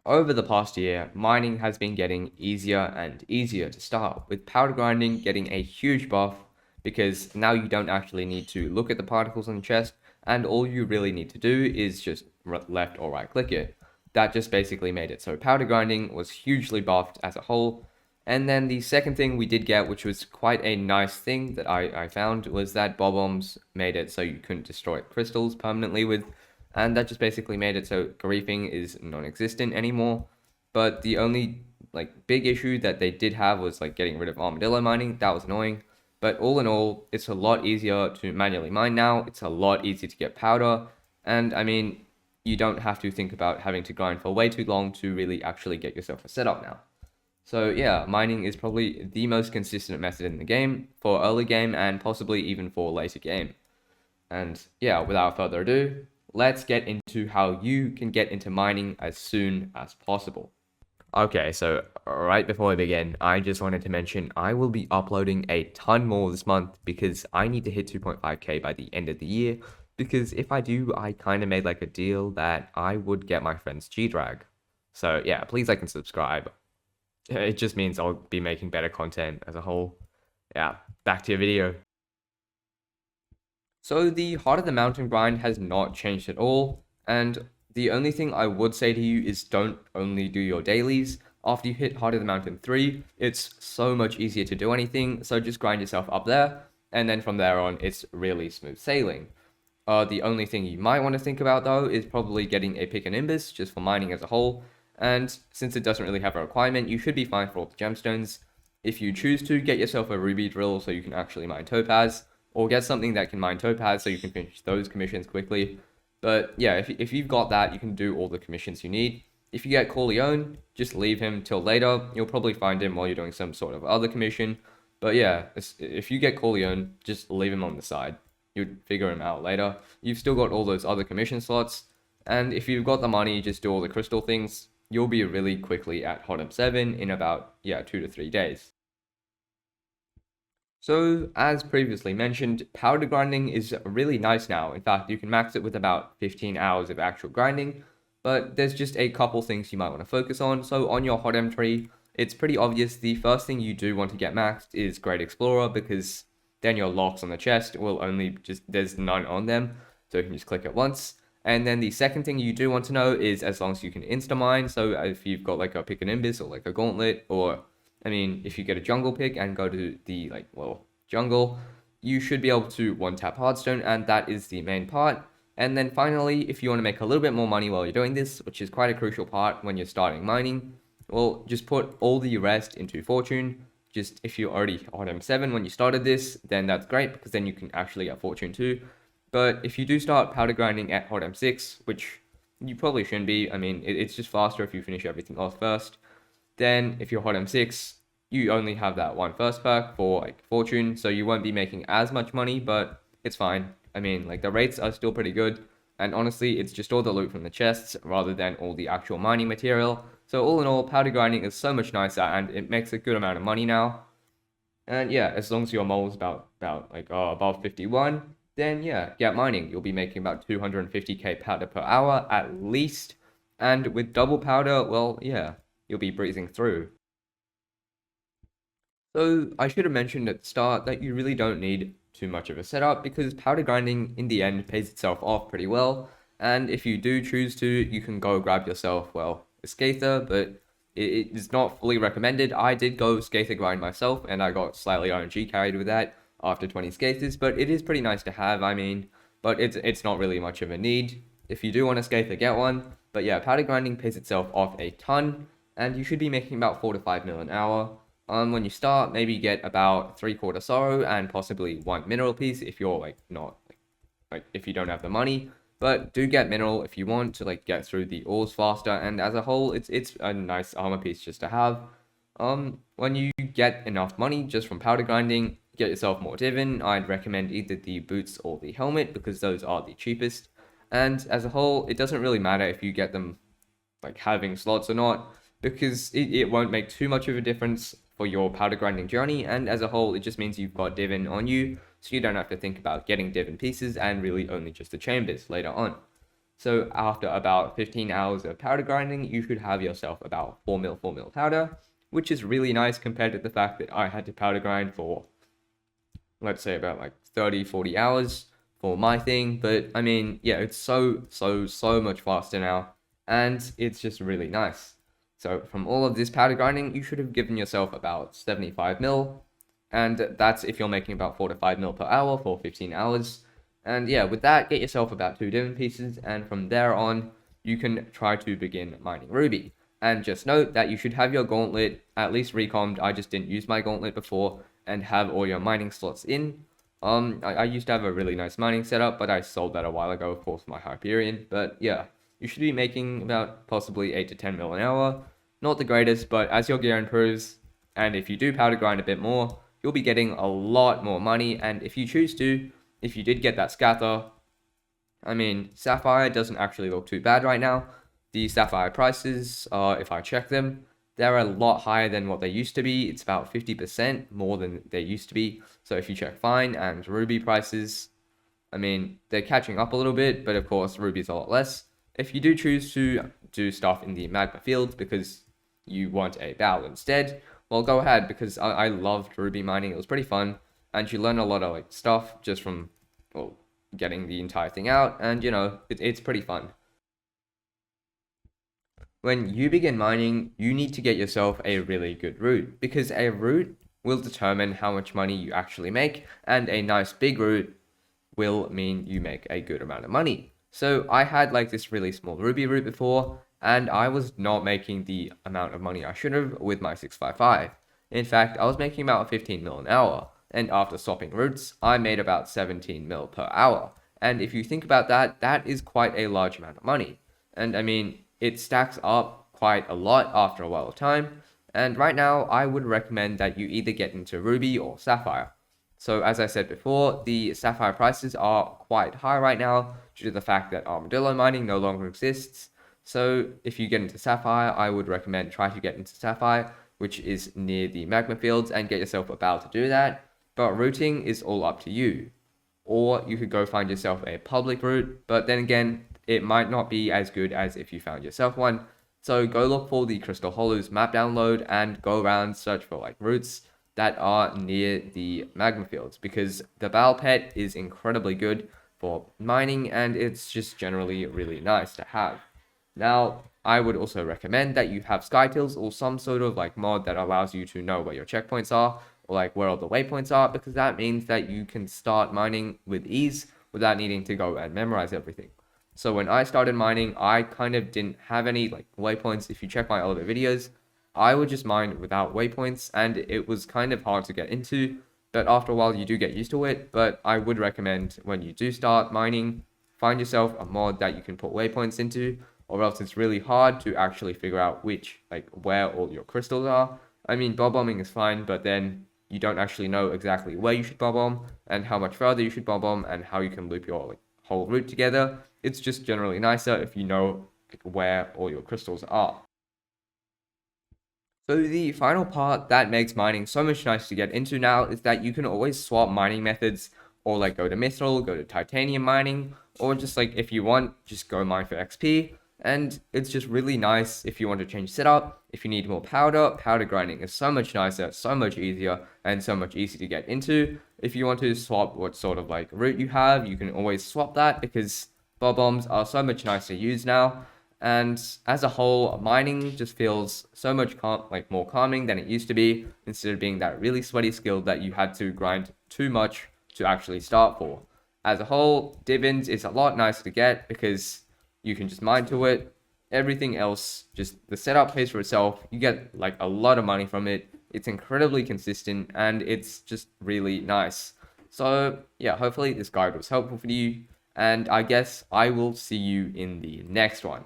Over the past year, mining has been getting easier and easier to start, with powder grinding getting a huge buff because now you don't actually need to look at the particles on the chest, and all you really need to do is just left or right click it. That just basically made it so powder grinding was hugely buffed as a whole. And then the second thing we did get, which was quite a nice thing that I found, was that bob-ombs made it so you couldn't destroy crystals permanently with, and that just basically made it so griefing is non-existent anymore. But the only big issue that they did have was getting rid of armadillo mining. That was annoying. But all in all, it's a lot easier to manually mine now. It's a lot easier to get powder, and I mean, you don't have to think about having to grind for way too long to really actually get yourself a setup now. So yeah, mining is probably the most consistent method in the game for early game and possibly even for later game. And yeah, without further ado, let's get into how you can get into mining as soon as possible. Okay, so right before we begin, I just wanted to mention I will be uploading a ton more this month because I need to hit 2.5k by the end of the year. Because if I do, I kind of made a deal that I would get my friends G-Drag. So yeah, please like and subscribe. It just means I'll be making better content as a whole. Yeah, back to your video. So the Heart of the Mountain grind has not changed at all, and the only thing I would say to you is don't only do your dailies. After you hit Heart of the Mountain 3, it's so much easier to do anything, so just grind yourself up there, and then from there on, it's really smooth sailing. The only thing you might want to think about though is probably getting a pick and Nimbus, just for mining as a whole, and since it doesn't really have a requirement, you should be fine for all the gemstones. If you choose to, get yourself a ruby drill so you can actually mine topaz, or get something that can mine topaz so you can finish those commissions quickly. But yeah, if you've got that, you can do all the commissions you need. If you get Corleone, just leave him till later. You'll probably find him while you're doing some sort of other commission. But yeah, if you get Corleone, just leave him on the side. You'd figure him out later. You've still got all those other commission slots. And if you've got the money, just do all the crystal things. You'll be really quickly at Hotem 7 in about, 2 to 3 days. So, as previously mentioned, powder grinding is really nice now. In fact, you can max it with about 15 hours of actual grinding, but there's just a couple things you might want to focus on. So on your Hotem tree, it's pretty obvious the first thing you do want to get maxed is Great Explorer, because then your locks on the chest will only there's none on them, so you can just click it once. And then the second thing you do want to know is as long as you can insta-mine, so if you've got a pick and Nimbus or a gauntlet, or I mean, if you get a jungle pick and go to the, jungle, you should be able to one-tap Hearthstone, and that is the main part. And then finally, if you want to make a little bit more money while you're doing this, which is quite a crucial part when you're starting mining, well, just put all the rest into Fortune. Just, if you're already on 7 when you started this, then that's great, because then you can actually get Fortune too. But if you do start powder grinding at Hotem 6, which you probably shouldn't be, I mean, it's just faster if you finish everything off first, then if you're Hotem 6, you only have that one first perk for Fortune, so you won't be making as much money, but it's fine. I mean, the rates are still pretty good, and honestly, it's just all the loot from the chests rather than all the actual mining material. So all in all, powder grinding is so much nicer, and it makes a good amount of money now. And yeah, as long as your mole is about above 51, then yeah, get mining. You'll be making about 250k powder per hour at least, and with double powder, well, yeah, you'll be breezing through. So I should have mentioned at the start that you really don't need too much of a setup, because powder grinding in the end pays itself off pretty well. And if you do choose to, you can go grab yourself, well, a Scather, but it is not fully recommended. I did go Scather grind myself, and I got slightly RNG carried with that after 20 Scathers, but it is pretty nice to have, I mean, but it's not really much of a need. If you do want a Scather, get one. But yeah, powder grinding pays itself off a ton, and you should be making about 4 to 5 mil an hour. When you start, maybe get about 3/4 sorrow and possibly 1 mineral piece if you're not if you don't have the money. But do get mineral if you want to get through the ores faster, and as a whole, it's a nice armor piece just to have. When you get enough money just from powder grinding, get yourself more Divin. I'd recommend either the boots or the helmet, because those are the cheapest. And as a whole, it doesn't really matter if you get them having slots or not, because it won't make too much of a difference for your powder grinding journey, and as a whole, it just means you've got Divin on you, so you don't have to think about getting Divin pieces and really only just the chambers later on. So after about 15 hours of powder grinding, you should have yourself about 4 mil powder, which is really nice compared to the fact that I had to powder grind for, let's say, about like 30-40 hours for my thing. But I mean, yeah, it's so much faster now, and it's just really nice. So from all of this powder grinding, you should have given yourself about 75 mil, and that's if you're making about 4 to 5 mil per hour for 15 hours. And yeah, with that, get yourself about 2 diamond pieces, and from there on, you can try to begin mining ruby. And just note that you should have your gauntlet at least recommed. I just didn't use my gauntlet before, and have all your mining slots in. I used to have a really nice mining setup, but I sold that a while ago, of course, for my Hyperion. But yeah, you should be making about possibly 8 to 10 mil an hour. Not the greatest, but as your gear improves, and if you do powder grind a bit more, you'll be getting a lot more money. And if you choose to, if you did get that scatter, I mean, Sapphire doesn't actually look too bad right now. The Sapphire prices, if I check them, they're a lot higher than what they used to be. It's about 50% more than they used to be. So if you check Fine and Ruby prices, I mean, they're catching up a little bit, but of course, Ruby's a lot less. If you do choose to do stuff in the magma fields because you want a bow instead, well, go ahead, because I loved Ruby mining. It was pretty fun, and you learn a lot of like stuff just from, well, getting the entire thing out, and you know, it's pretty fun. When you begin mining, you need to get yourself a really good route, because a route will determine how much money you actually make, and a nice big route will mean you make a good amount of money. So I had like this really small ruby route before, and I was not making the amount of money I should have with my 655. In fact, I was making about 15 mil an hour, and after swapping routes, I made about 17 mil per hour. And if you think about that, that is quite a large amount of money. And I mean, it stacks up quite a lot after a while of time, and right now I would recommend that you either get into Ruby or Sapphire. So as I said before, the Sapphire prices are quite high right now due to the fact that armadillo mining no longer exists. So if you get into Sapphire, I would recommend try to get into Sapphire, which is near the magma fields, and get yourself a bow to do that. But routing is all up to you. Or you could go find yourself a public route, but then again, it might not be as good as if you found yourself one. So go look for the Crystal Hollows map download and go around, search for like routes that are near the magma fields, because the Bale Pet is incredibly good for mining, and it's just generally really nice to have. Now, I would also recommend that you have Skytills or some sort of like mod that allows you to know where your checkpoints are, or like where all the waypoints are, because that means that you can start mining with ease without needing to go and memorize everything. So when I started mining, I kind of didn't have any like waypoints. If you check my older videos, I would just mine without waypoints, and it was kind of hard to get into, but after a while you do get used to it. But I would recommend when you do start mining, find yourself a mod that you can put waypoints into, or else it's really hard to actually figure out where all your crystals are. I mean, bob bombing is fine, but then you don't actually know exactly where you should bob bomb, and how much further you should bob bomb, and how you can loop your whole route together. It's just generally nicer if you know where all your crystals are. So the final part that makes mining so much nicer to get into now is that you can always swap mining methods, or like go to mithril, go to titanium mining, or just like if you want, just go mine for XP. And it's just really nice if you want to change setup. If you need more powder, powder grinding is so much nicer, so much easier, and so much easier to get into. If you want to swap what sort of like route you have, you can always swap that, because bob bombs are so much nicer to use now. And as a whole, mining just feels so much more calming than it used to be, instead of being that really sweaty skill that you had to grind too much to actually start for. As a whole, Divins is a lot nicer to get, because you can just mine to it. Everything else, just the setup pays for itself. You get like a lot of money from it. It's incredibly consistent, and it's just really nice. So yeah, hopefully this guide was helpful for you, and I guess I will see you in the next one.